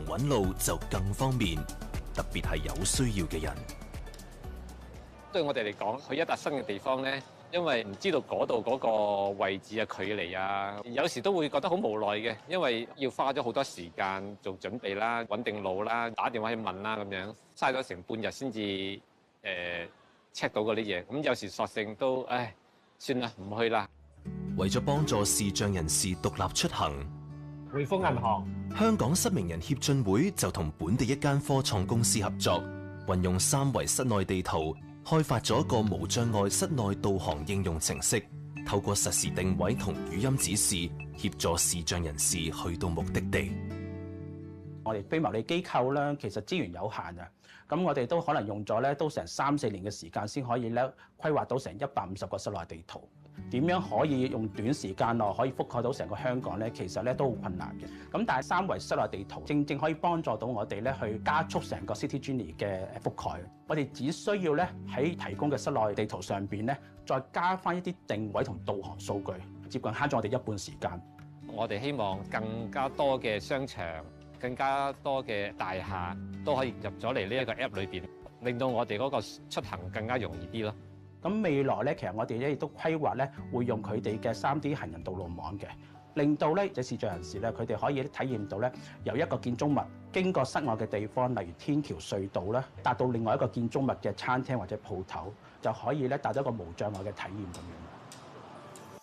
揾路就更方便，特別係有需要嘅人。對我哋嚟講，去一笪新嘅地方咧，因為唔知道嗰度嗰個位置啊、距離啊，有時都會覺得好無奈嘅，因為要花咗好多時間做準備啦、揾定路啦、打電話去問啦咁樣，嘥咗成半日先至check 到嗰啲嘢。咁有時索性都算啦，唔去啦。為咗幫助視障人士獨立出行，匯豐銀行、香港失明人協進會就同本地一間科創公司合作，運用三維室內地圖，開發咗一個無障礙室內導航應用程式，透過實時定位同語音指示，協助視障人士去到目的地。我哋非牟利機構咧，其實資源有限啊，咁我哋都可能用咗咧都成3-4年嘅時間先可以咧規劃到成150個室內地圖。點樣可以用短時間內可以覆蓋到成個香港咧？其實咧都好困難嘅。咁但係三維室內地圖正正可以幫助到我哋咧去加速成個 City Journey 嘅覆蓋。我哋只需要咧喺提供嘅室內地圖上邊咧，再加翻一啲定位同導航數據，接近慳咗我哋一半時間。我哋希望更加多嘅商場、更加多嘅大廈都可以入咗嚟呢一個 App 裏邊，令到我哋嗰個出行更加容易啲咯。咁未來咧，其實我哋咧亦都規劃咧，會用佢哋嘅3D 行人道路網嘅，令到咧視障人士咧，佢哋可以體驗到咧，由一個建築物經過室外嘅地方，例如天橋、隧道咧，達到另外一個建築物嘅餐廳或者鋪頭，就可以咧達到一個無障礙嘅體驗咁樣。